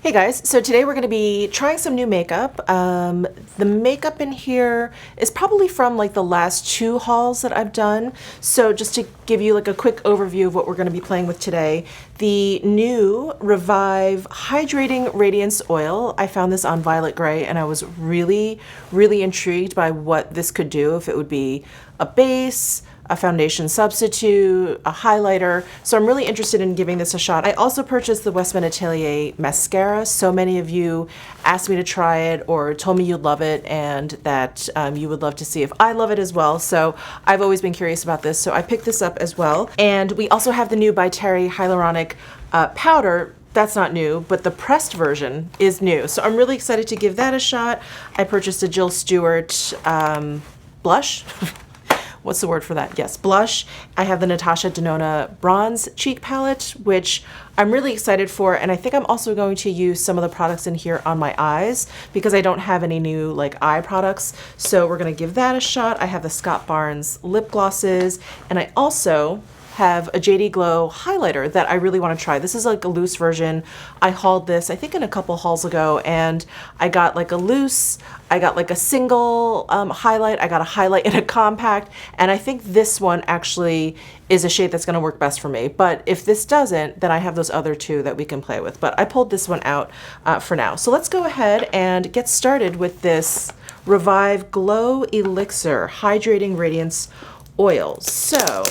Hey guys, so today we're going to be trying some new makeup. The makeup in here is probably from like the last two hauls that I've done. So just to give you like a quick overview of what we're going to be playing with today, the new Revive Hydrating Radiance Oil. I found this on Violet Grey and I was really intrigued by what this could do, if it would be a base, a foundation substitute, a highlighter. So I'm really interested in giving this a shot. I also purchased the Westman Atelier mascara. So many of you asked me to try it or told me you'd love it and that you would love to see if I love it as well. So I've always been curious about this. So I picked this up as well. And we also have the new by Terry Hyaluronic powder. That's not new, but the pressed version is new. So I'm really excited to give that a shot. I purchased a Jill Stewart blush. What's the word for that? Yes, blush. I have the Natasha Denona bronze cheek palette, which I'm really excited for. And I think I'm also going to use some of the products in here on my eyes because I don't have any new like eye products. So we're going to give that a shot. I have the Scott Barnes lip glosses, and I also have a JD Glow highlighter that I really want to try. This is like a loose version. I hauled this, I think in a couple hauls ago, and I got like a loose, I got like a single highlight, I got a highlight in a compact, and I think this one actually is a shade that's gonna work best for me. But if this doesn't, then I have those other two that we can play with. But I pulled this one out for now. So let's go ahead and get started with this Revive Glow Elixir Hydrating Radiance Oil. So,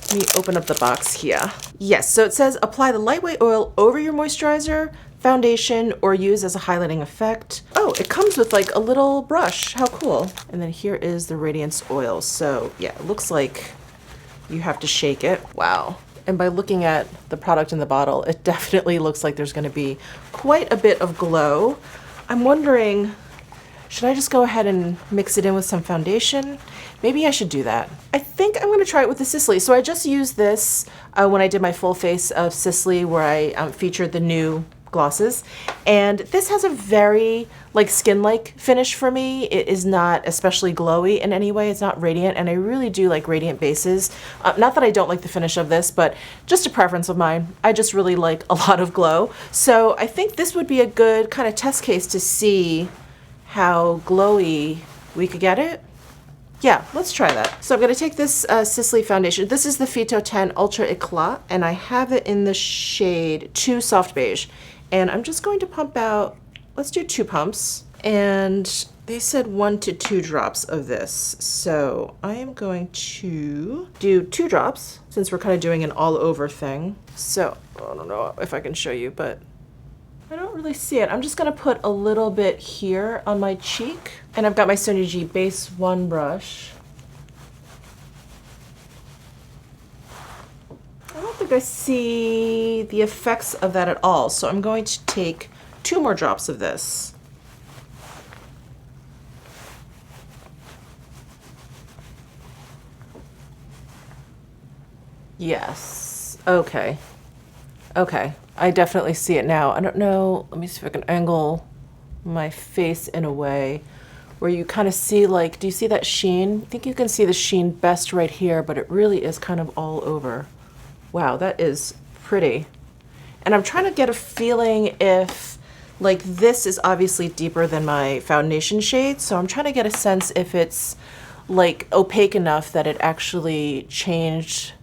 let me open up the box here. Yes, so it says apply the lightweight oil over your moisturizer, foundation, or use as a highlighting effect. Oh, it comes with like a little brush. How cool. And then here is the radiance oil. So yeah, it looks like you have to shake it. Wow. And by looking at the product in the bottle, it definitely looks like there's gonna be quite a bit of glow. I'm wondering, should I just go ahead and mix it in with some foundation? Maybe I should do that. I think I'm gonna try it with the Sicily. So I just used this when I did my full face of Sicily where I featured the new glosses. And this has a very like skin-like finish for me. It is not especially glowy in any way. It's not radiant, and I really do like radiant bases. Not that I don't like the finish of this, but just a preference of mine. I just really like a lot of glow. So I think this would be a good kind of test case to see how glowy we could get it. Yeah, let's try that. So I'm going to take this Sicily foundation. This is the Phyto 10 Ultra Eclat, and I have it in the shade 2 Soft Beige. And I'm just going to pump out, let's do 2 pumps. And they said 1 to 2 drops of this. So I am going to do 2 drops since we're kind of doing an all over thing. So I don't know if I can show you, but I don't really see it. I'm just gonna put a little bit here on my cheek. And I've got my Sonia G Base 1 brush. I don't think I see the effects of that at all. So I'm going to take 2 more drops of this. Yes, okay. Okay, I definitely see it now. I don't know, let me see if I can angle my face in a way where you kind of see like, do you see that sheen? I think you can see the sheen best right here, but it really is kind of all over. Wow, that is pretty. And I'm trying to get a feeling if, like this is obviously deeper than my foundation shade, so I'm trying to get a sense if it's like opaque enough that it actually changed,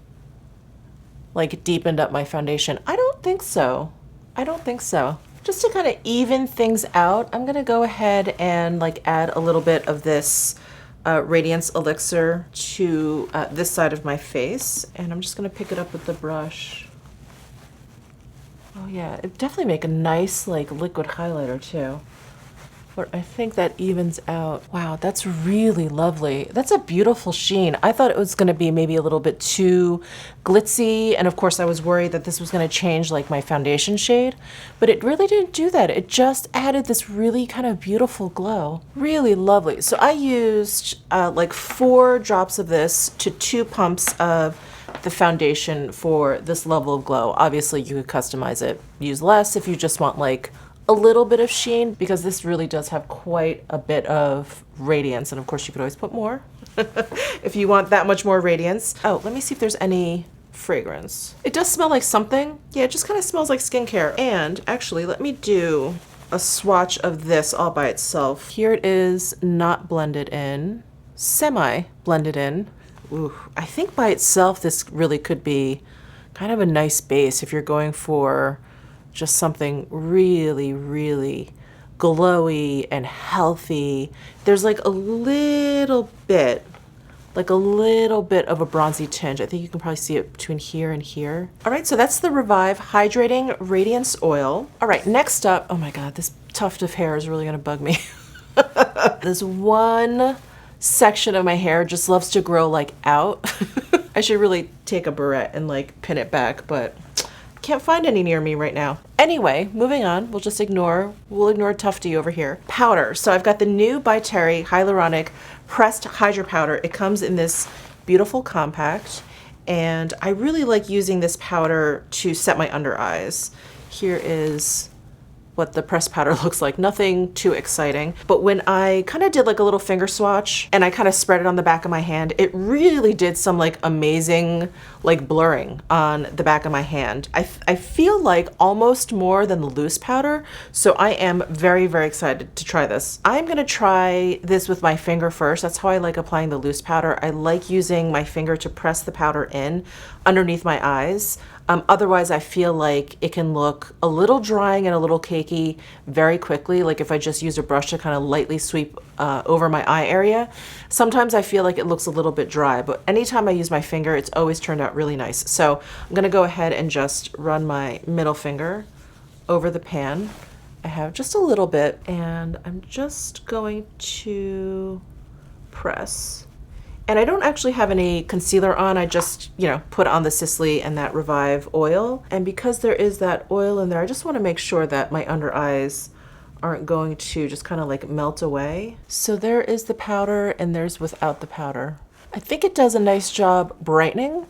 like deepened up my foundation. I don't think so. I don't think so. Just to kind of even things out, I'm gonna go ahead and like add a little bit of this Radiance Elixir to this side of my face. And I'm just gonna pick it up with the brush. Oh yeah, it definitely make a nice like liquid highlighter too. But I think that evens out. Wow, that's really lovely. That's a beautiful sheen. I thought it was gonna be maybe a little bit too glitzy. And of course I was worried that this was gonna change like my foundation shade, but it really didn't do that. It just added this really kind of beautiful glow. Really lovely. So I used like 4 drops of this to 2 pumps of the foundation for this level of glow. Obviously you could customize it. Use less if you just want like a little bit of sheen, because this really does have quite a bit of radiance. And of course you could always put more if you want that much more radiance. Oh, let me see if there's any fragrance. It does smell like something. Yeah, it just kind of smells like skincare. And actually, let me do a swatch of this all by itself. Here it is, not blended in, semi blended in. Ooh, I think by itself, this really could be kind of a nice base if you're going for just something really, really glowy and healthy. There's like a little bit of a bronzy tinge. I think you can probably see it between here and here. All right, so that's the Revive Hydrating Radiance Oil. All right, next up, oh my God, this tuft of hair is really gonna bug me. This one section of my hair just loves to grow like out. I should really take a barrette and like pin it back, but can't find any near me right now. Anyway, moving on, we'll ignore Tufty over here. Powder. So I've got the new by Terry Hyaluronic Pressed Hydra Powder. It comes in this beautiful compact, and I really like using this powder to set my under eyes. Here is what the pressed powder looks like. Nothing too exciting. But when I kind of did like a little finger swatch and I kind of spread it on the back of my hand, it really did some like amazing like blurring on the back of my hand. I feel like almost more than the loose powder. So I am very, very excited to try this. I'm gonna try this with my finger first. That's how I like applying the loose powder. I like using my finger to press the powder in underneath my eyes. Otherwise, I feel like it can look a little drying and a little cakey very quickly. Like if I just use a brush to kind of lightly sweep over my eye area. Sometimes I feel like it looks a little bit dry, but anytime I use my finger, it's always turned out really nice. So I'm gonna go ahead and just run my middle finger over the pan. I have just a little bit, and I'm just going to press. And I don't actually have any concealer on. I just, put on the Sisley and that Revive oil. And because there is that oil in there, I just want to make sure that my under eyes aren't going to just kind of like melt away. So there is the powder, and there's without the powder. I think it does a nice job brightening.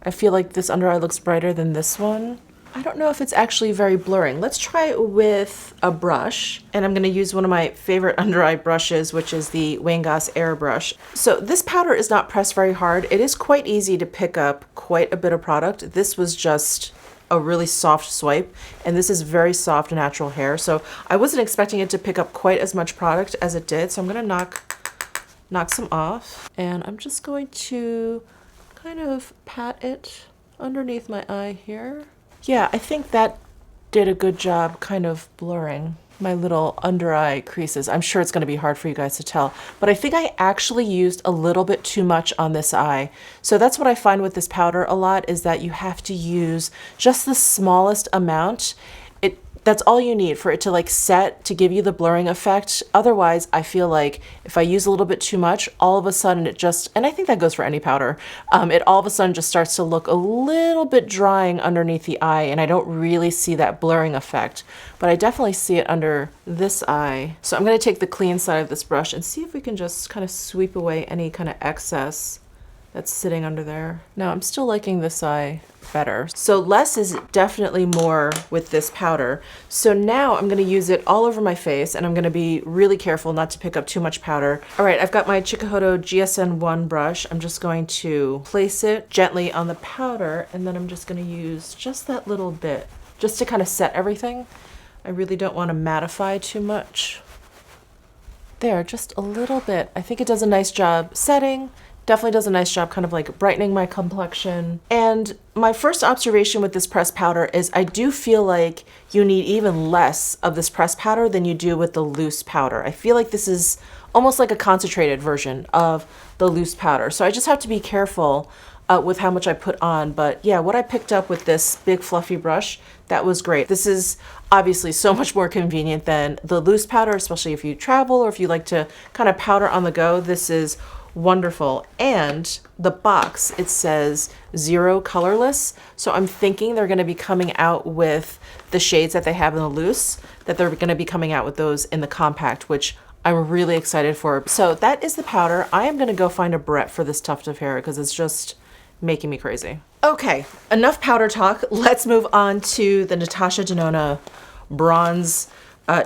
I feel like this under eye looks brighter than this one. I don't know if it's actually very blurring. Let's try it with a brush. And I'm gonna use one of my favorite under eye brushes, which is the Wong Air Brush. So this powder is not pressed very hard. It is quite easy to pick up quite a bit of product. This was just a really soft swipe, and this is very soft natural hair. So I wasn't expecting it to pick up quite as much product as it did. So I'm gonna knock some off. And I'm just going to kind of pat it underneath my eye here. Yeah, I think that did a good job kind of blurring my little under eye creases. I'm sure it's going to be hard for you guys to tell, but I think I actually used a little bit too much on this eye. So that's what I find with this powder a lot, is that you have to use just the smallest amount. That's all you need for it to like set, to give you the blurring effect. Otherwise, I feel like if I use a little bit too much, all of a sudden it just, and I think that goes for any powder, it all of a sudden just starts to look a little bit drying underneath the eye, and I don't really see that blurring effect, but I definitely see it under this eye. So I'm gonna take the clean side of this brush and see if we can just kind of sweep away any kind of excess that's sitting under there. Now I'm still liking this eye better. So less is definitely more with this powder. So now I'm gonna use it all over my face, and I'm gonna be really careful not to pick up too much powder. All right, I've got my Chikuhodo GSN1 brush. I'm just going to place it gently on the powder, and then I'm just gonna use just that little bit, just to kind of set everything. I really don't wanna mattify too much. There, just a little bit. I think it does a nice job setting. Definitely does a nice job kind of like brightening my complexion. And my first observation with this pressed powder is I do feel like you need even less of this pressed powder than you do with the loose powder. I feel like this is almost like a concentrated version of the loose powder. So I just have to be careful with how much I put on. But yeah, what I picked up with this big fluffy brush, that was great. This is obviously so much more convenient than the loose powder, especially if you travel or if you like to kind of powder on the go. This is wonderful. And the box, it says 0 colorless. So I'm thinking they're going to be coming out with the shades that they have in the loose, that they're going to be coming out with those in the compact, which I'm really excited for. So that is the powder. I am going to go find a barrette for this tuft of hair because it's just making me crazy. Okay, enough powder talk. Let's move on to the Natasha Denona bronze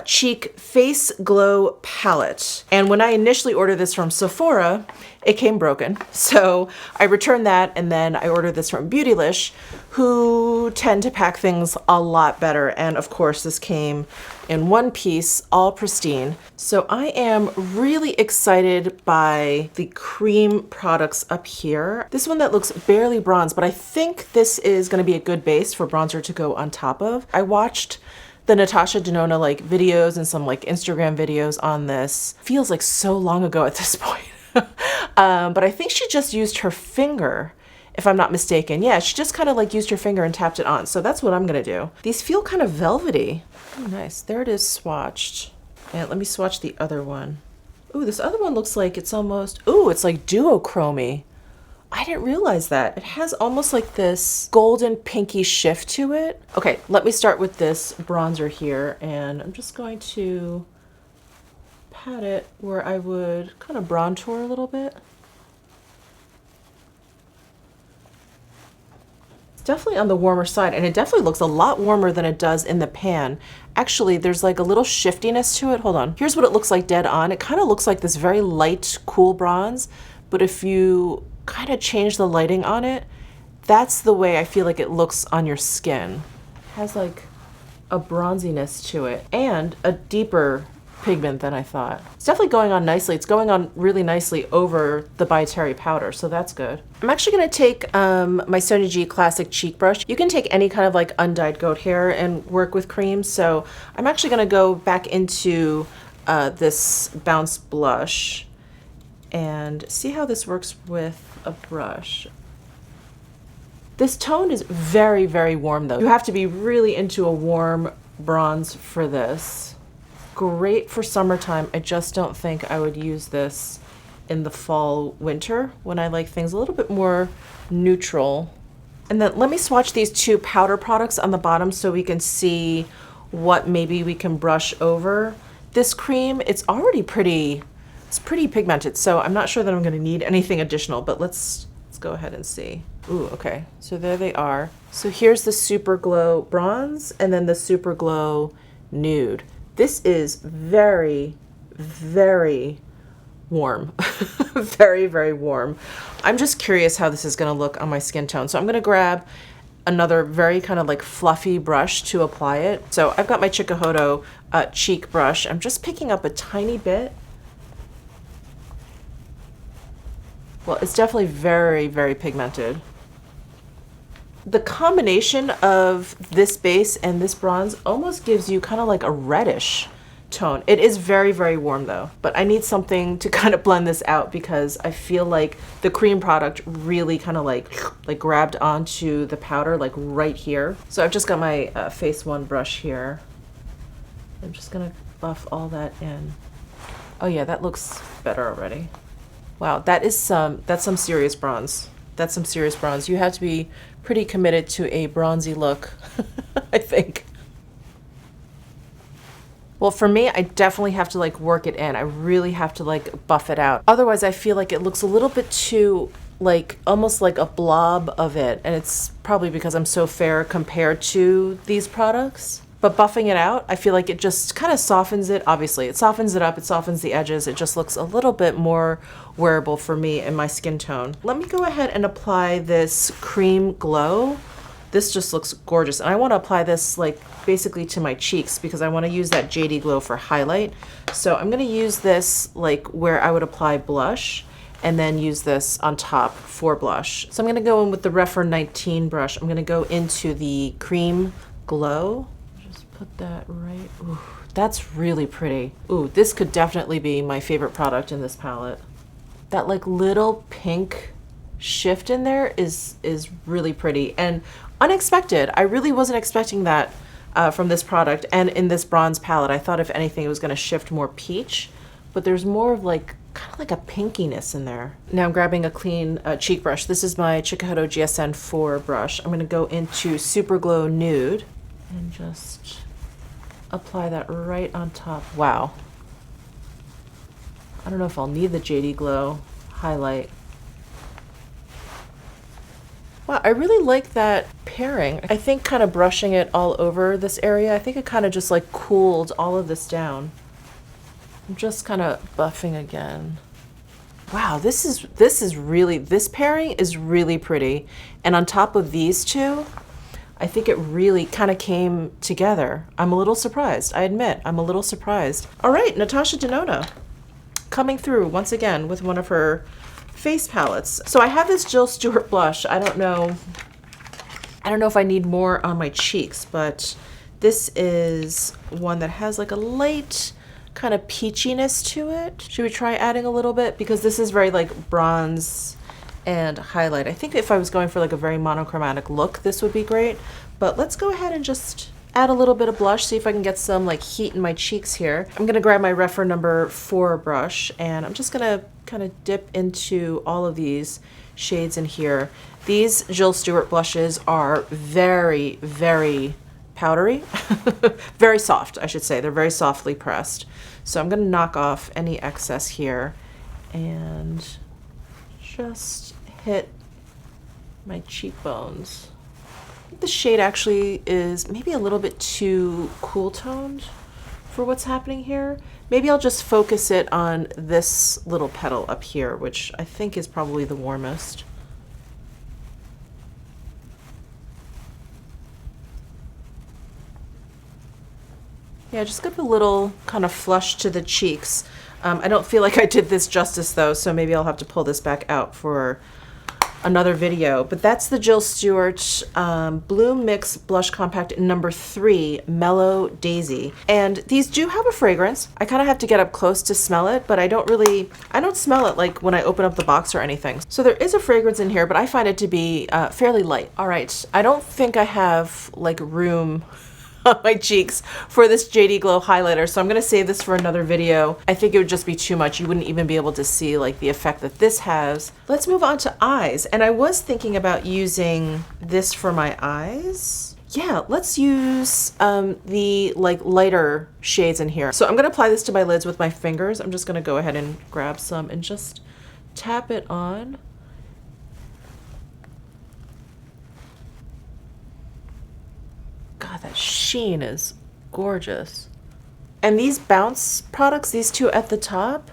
Cheek Face Glow Palette. And when I initially ordered this from Sephora, it came broken. So I returned that, and then I ordered this from Beautylish, who tend to pack things a lot better. And of course, this came in one piece, all pristine. So I am really excited by the cream products up here. This one that looks barely bronze, but I think this is gonna be a good base for bronzer to go on top of. I watched the Natasha Denona like videos and some like Instagram videos on this. Feels like so long ago at this point. But I think she just used her finger, if I'm not mistaken. Yeah, she just kind of like used her finger and tapped it on. So that's what I'm gonna do. These feel kind of velvety. Oh, nice. There it is swatched. And let me swatch the other one. Ooh, this other one looks like it's almost, ooh, it's like duochromy. I didn't realize that. It has almost like this golden pinky shift to it. Okay, let me start with this bronzer here, and I'm just going to pat it where I would kind of bronzer a little bit. It's definitely on the warmer side, and it definitely looks a lot warmer than it does in the pan. Actually, there's like a little shiftiness to it. Hold on. Here's what it looks like dead on. It kind of looks like this very light, cool bronze, but if you kind of change the lighting on it, that's the way I feel like it looks on your skin. It has like a bronziness to it and a deeper pigment than I thought. It's definitely going on nicely. It's going on really nicely over the By Terry powder, so that's good. I'm actually going to take my Sonia G Classic Cheek Brush. You can take any kind of like undyed goat hair and work with cream, so I'm actually going to go back into this Bounce blush and see how this works with a brush. This tone is very, very warm though. You have to be really into a warm bronze for this. Great for summertime. I just don't think I would use this in the fall, winter, when I like things a little bit more neutral. And then let me swatch these two powder products on the bottom so we can see what maybe we can brush over. This cream, it's already pretty, it's pretty pigmented, so I'm not sure that I'm gonna need anything additional, but let's go ahead and see. Ooh, okay, so there they are. So here's the Super Glow Bronze and then the Super Glow Nude. This is very, very warm. Very, very warm. I'm just curious how this is gonna look on my skin tone. So I'm gonna grab another very kind of like fluffy brush to apply it. So I've got my Chikuhodo cheek brush. I'm just picking up a tiny bit. Well, it's definitely very, very pigmented. The combination of this base and this bronze almost gives you kind of like a reddish tone. It is very, very warm though, but I need something to kind of blend this out because I feel like the cream product really kind of like grabbed onto the powder like right here. So I've just got my Face One brush here. I'm just gonna buff all that in. Oh yeah, that looks better already. Wow, that's some serious bronze. That's some serious bronze. You have to be pretty committed to a bronzy look, I think. Well, for me, I definitely have to like work it in. I really have to like buff it out. Otherwise, I feel like it looks a little bit too like almost like a blob of it. And it's probably because I'm so fair compared to these products. But buffing it out, I feel like it just kind of softens it. Obviously, it softens it up, it softens the edges. It just looks a little bit more wearable for me in my skin tone. Let me go ahead and apply this Cream Glow. This just looks gorgeous. And I want to apply this like basically to my cheeks because I want to use that JD Glow for highlight. So I'm going to use this like where I would apply blush and then use this on top for blush. So I'm going to go in with the Refer 19 brush. I'm going to go into the Cream Glow. Put that right. Ooh, that's really pretty. Ooh, this could definitely be my favorite product in this palette. That like little pink shift in there is really pretty and unexpected. I really wasn't expecting that from this product and in this bronze palette. I thought if anything it was going to shift more peach, but there's more of like kind of like a pinkiness in there. Now I'm grabbing a clean cheek brush. This is my Chikuhodo GSN 4 brush. I'm going to go into Super Glow Nude and just apply that right on top. Wow. I don't know if I'll need the JD Glow highlight. Wow, I really like that pairing. I think kind of brushing it all over this area, I think it kind of just like cooled all of this down. I'm just kind of buffing again. Wow, this pairing is really pretty. And on top of these two, I think it really kind of came together. I'm a little surprised, I admit, I'm a little surprised. All right, Natasha Denona coming through once again with one of her face palettes. So I have this Jill Stewart blush. I don't know if I need more on my cheeks, but this is one that has like a light kind of peachiness to it. Should we try adding a little bit? Because this is very like bronze and highlight. I think if I was going for like a very monochromatic look, this would be great. But let's go ahead and just add a little bit of blush, see if I can get some like heat in my cheeks here. I'm gonna grab my Refer number 4 brush, and I'm just gonna kind of dip into all of these shades in here. These Jill Stewart blushes are very, very powdery, very soft, I should say. They're very softly pressed. So I'm gonna knock off any excess here and just hit my cheekbones. I think the shade actually is maybe a little bit too cool toned for what's happening here. Maybe I'll just focus it on this little petal up here, which I think is probably the warmest. Yeah, just give a little kind of flush to the cheeks. I don't feel like I did this justice though, so maybe I'll have to pull this back out for another video. But that's the Jill Stewart Bloom Mix Blush Compact number 3, Mellow Daisy. And these do have a fragrance. I kind of have to get up close to smell it, but I don't smell it like when I open up the box or anything. So there is a fragrance in here, but I find it to be fairly light. All right, I don't think I have like room on my cheeks for this JD Glow highlighter, so I'm gonna save this for another video. I think it would just be too much. You wouldn't even be able to see like the effect that this has. Let's move on to eyes, and I was thinking about using this for my eyes. Yeah, let's use the like lighter shades in here. So I'm gonna apply this to my lids with my fingers. I'm just gonna go ahead and grab some and just tap it on. God, that sheen is gorgeous. And these Bounce products, these two at the top,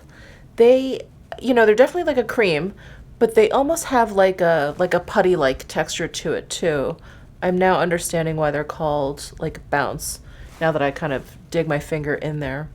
they, they're definitely like a cream, but they almost have like a putty-like texture to it too. I'm now understanding why they're called like Bounce, now that I kind of dig my finger in there.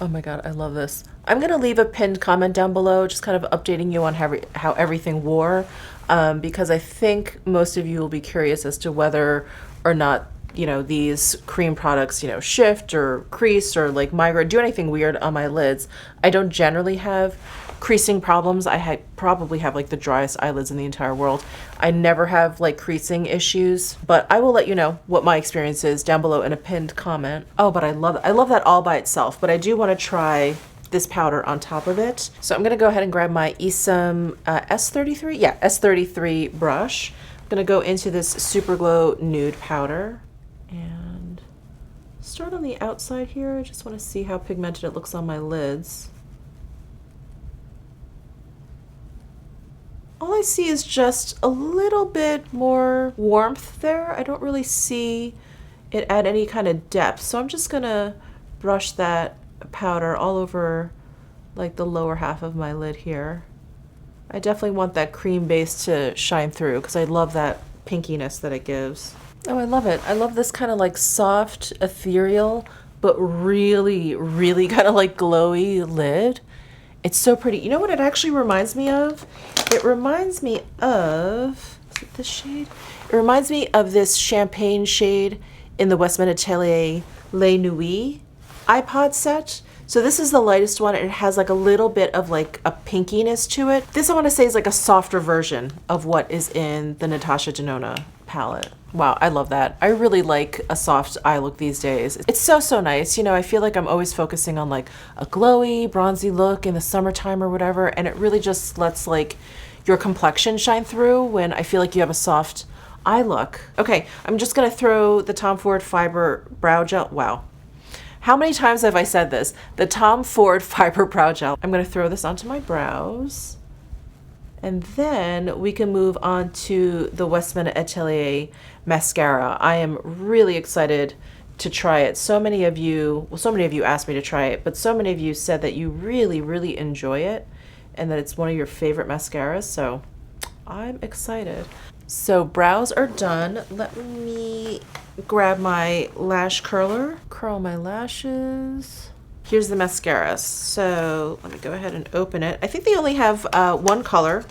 Oh my God, I love this. I'm gonna leave a pinned comment down below, just kind of updating you on how everything wore, because I think most of you will be curious as to whether or not these cream products, shift or crease or like migrate, do anything weird on my lids. I don't generally have creasing problems. I probably have like the driest eyelids in the entire world. I never have like creasing issues, but I will let you know what my experience is down below in a pinned comment. Oh, but I love that all by itself, but I do want to try this powder on top of it. So I'm gonna go ahead and grab my Esam S33, yeah, S33 brush. I'm gonna go into this Super Glow Nude Powder and start on the outside here. I just want to see how pigmented it looks on my lids. All I see is just a little bit more warmth there. I don't really see it add any kind of depth. So I'm just gonna brush that powder all over like the lower half of my lid here. I definitely want that cream base to shine through because I love that pinkiness that it gives. Oh, I love it. I love this kind of like soft, ethereal, but really, really kind of like glowy lid. It's so pretty. You know what it actually reminds me of? It reminds me of, is it this shade? It reminds me of this champagne shade in the Westman Atelier Les Nuits iPod set. So this is the lightest one. It has like a little bit of like a pinkiness to it. This I want to say is like a softer version of what is in the Natasha Denona palette. Wow, I love that. I really like a soft eye look these days. It's so nice. I feel like I'm always focusing on like a glowy, bronzy look in the summertime or whatever, and it really just lets like your complexion shine through when I feel like you have a soft eye look. Okay, I'm just gonna throw the Tom Ford Fiber Brow Gel. Wow. How many times have I said this? The Tom Ford Fiber Brow Gel. I'm gonna throw this onto my brows. And then we can move on to the Westman Atelier mascara. I am really excited to try it. So many of you asked me to try it, but so many of you said that you really, really enjoy it and that it's one of your favorite mascaras, so I'm excited. So brows are done. Let me grab my lash curler, curl my lashes. Here's the mascara. So let me go ahead and open it. I think they only have one color,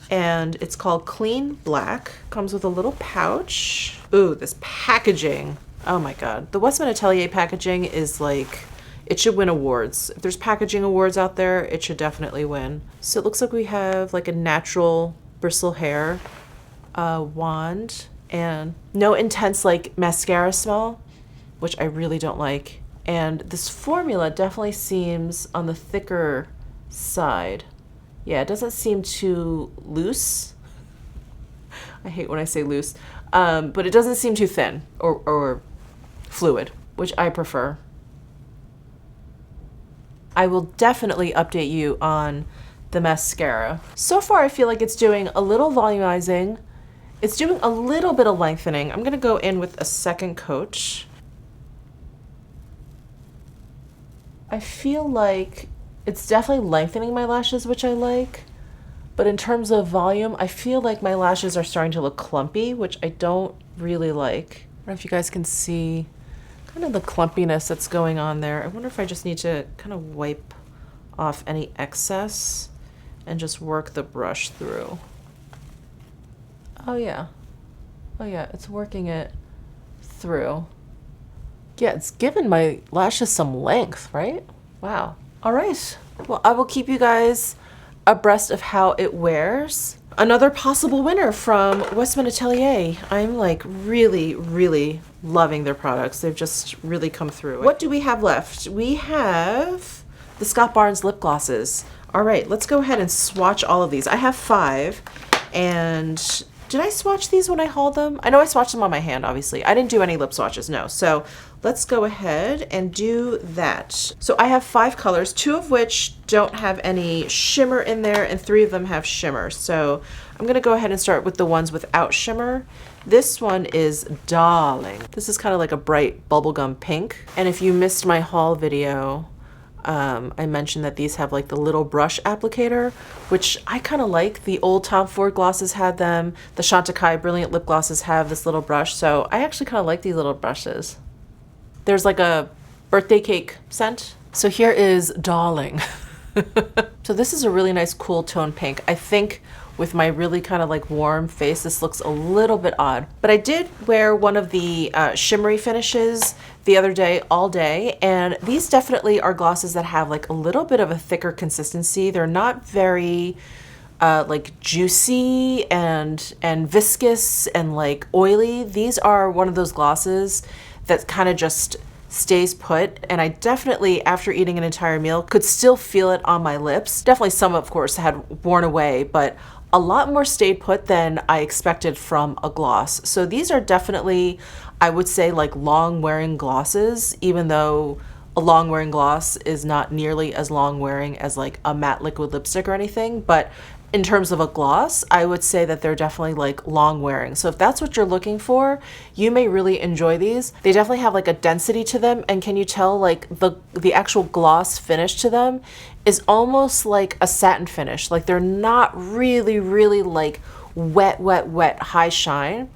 and it's called Clean Black. Comes with a little pouch. Ooh, this packaging. Oh my God. The Westman Atelier packaging is like, it should win awards. If there's packaging awards out there, it should definitely win. So it looks like we have like a natural bristle hair wand and no intense like mascara smell, which I really don't like. And this formula definitely seems on the thicker side. Yeah, it doesn't seem too loose. I hate when I say loose, but it doesn't seem too thin or fluid, which I prefer. I will definitely update you on the mascara. So far, I feel like it's doing a little volumizing. It's doing a little bit of lengthening. I'm gonna go in with a second coat. I feel like it's definitely lengthening my lashes, which I like. But in terms of volume, I feel like my lashes are starting to look clumpy, which I don't really like. I don't know if you guys can see kind of the clumpiness that's going on there. I wonder if I just need to kind of wipe off any excess and just work the brush through. Oh yeah. Oh yeah, it's working it through. Yeah, it's given my lashes some length, right? Wow. All right. Well, I will keep you guys abreast of how it wears. Another possible winner from Westman Atelier. I'm like really, really loving their products. They've just really come through. What do we have left? We have the Scott Barnes lip glosses. All right, let's go ahead and swatch all of these. I have 5, and did I swatch these when I hauled them? I know I swatched them on my hand, obviously. I didn't do any lip swatches, no. So let's go ahead and do that. So I have 5 colors, 2 of which don't have any shimmer in there, and 3 of them have shimmer. So I'm gonna go ahead and start with the ones without shimmer. This one is Darling. This is kind of like a bright bubblegum pink. And if you missed my haul video, I mentioned that these have like the little brush applicator, which I kind of like. The old Tom Ford glosses had them. The Chantecaille Brilliant lip glosses have this little brush. So I actually kind of like these little brushes. There's like a birthday cake scent. So here is Darling. So this is a really nice cool tone pink. I think with my really kind of like warm face, this looks a little bit odd. But I did wear one of the shimmery finishes the other day, all day, and these definitely are glosses that have like a little bit of a thicker consistency. They're not very like juicy and viscous and like oily. These are one of those glosses that kind of just stays put, and I definitely, after eating an entire meal, could still feel it on my lips. Definitely some, of course, had worn away, but a lot more stayed put than I expected from a gloss. So these are definitely, I would say, like long wearing glosses, even though a long wearing gloss is not nearly as long wearing as like a matte liquid lipstick or anything. But in terms of a gloss, I would say that they're definitely like long wearing. So if that's what you're looking for, you may really enjoy these. They definitely have like a density to them, and can you tell like the actual gloss finish to them is almost like a satin finish. Like they're not really like wet high shine.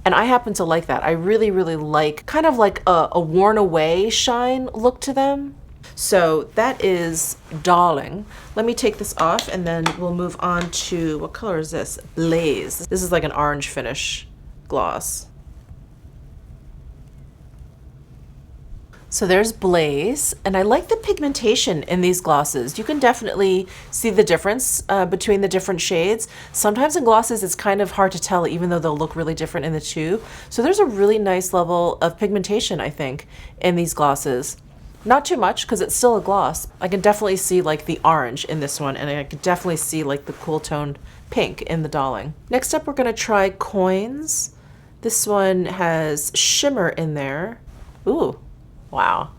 And I happen to like that. I really like kind of like a worn away shine look to them. So that is Darling. Let me take this off and then we'll move on to, what color is this? Blaze. This is like an orange finish gloss. So there's Blaze, and I like the pigmentation in these glosses. You can definitely see the difference between the different shades. Sometimes in glosses it's kind of hard to tell, even though they'll look really different in the tube. So there's a really nice level of pigmentation, I think, in these glosses. Not too much, because it's still a gloss. I can definitely see like the orange in this one, and I can definitely see like the cool toned pink in the Darling. Next up, we're gonna try Coins. This one has shimmer in there. Ooh, wow.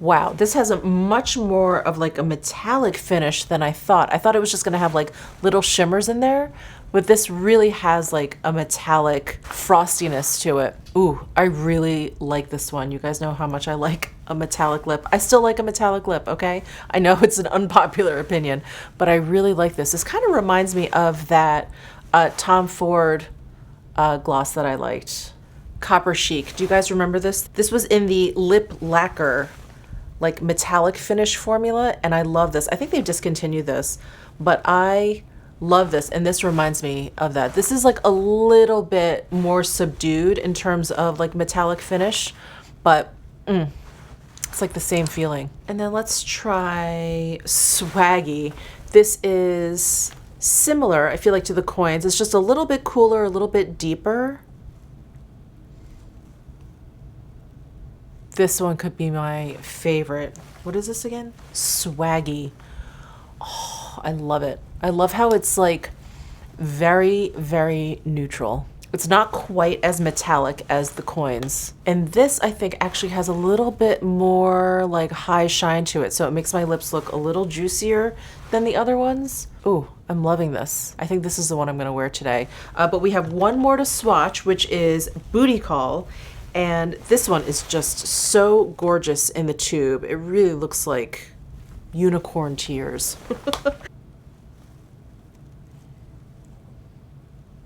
Wow, this has a much more of like a metallic finish than I thought. I thought it was just gonna have like little shimmers in there, but this really has like a metallic frostiness to it. Ooh, I really like this one. You guys know how much I like a metallic lip. I still like a metallic lip, okay? I know it's an unpopular opinion, but I really like this. This kind of reminds me of that Tom Ford gloss that I liked. Copper Chic. Do you guys remember this? This was in the lip lacquer, like metallic finish formula, and I love this. I think they've discontinued this, but I love this, and this reminds me of that. This is like a little bit more subdued in terms of like metallic finish, but it's like the same feeling. And then let's try Swaggy. This is similar, I feel like, to the coins. It's just a little bit cooler, a little bit deeper. This one could be my favorite. What is this again? Swaggy. Oh, I love it. I love how it's like very, very neutral. It's not quite as metallic as the coins. And this, I think, actually has a little bit more like high shine to it. So it makes my lips look a little juicier than the other ones. Ooh, I'm loving this. I think this is the one I'm gonna wear today. But we have one more to swatch, which is Booty Call. And this one is just so gorgeous in the tube. It really looks like unicorn tears.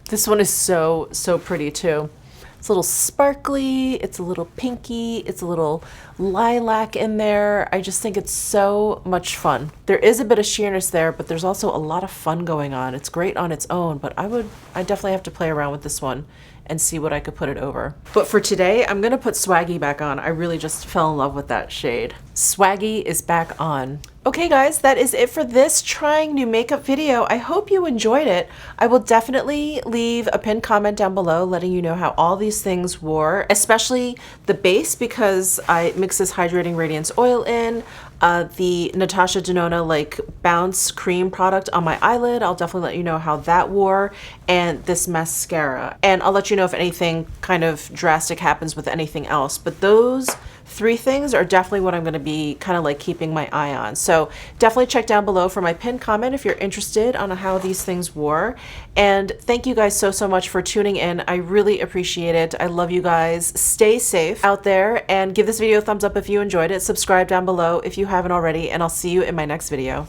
This one is so, so pretty too. It's a little sparkly, it's a little pinky, it's a little lilac in there. I just think it's so much fun. There is a bit of sheerness there, but there's also a lot of fun going on. It's great on its own, but I definitely have to play around with this one and see what I could put it over. But for today, I'm gonna put Swaggy back on. I really just fell in love with that shade. Swaggy is back on. Okay guys, that is it for this trying new makeup video. I hope you enjoyed it. I will definitely leave a pinned comment down below letting you know how all these things wore, especially the base, because I mixed this hydrating radiance oil in, the Natasha Denona like bounce cream product on my eyelid. I'll definitely let you know how that wore, and this mascara. And I'll let you know if anything kind of drastic happens with anything else. But those 3 things are definitely what I'm going to be kind of like keeping my eye on. So definitely check down below for my pinned comment if you're interested on how these things wore. And thank you guys so, so much for tuning in. I really appreciate it. I love you guys. Stay safe out there, and give this video a thumbs up if you enjoyed it. Subscribe down below if you haven't already, and I'll see you in my next video.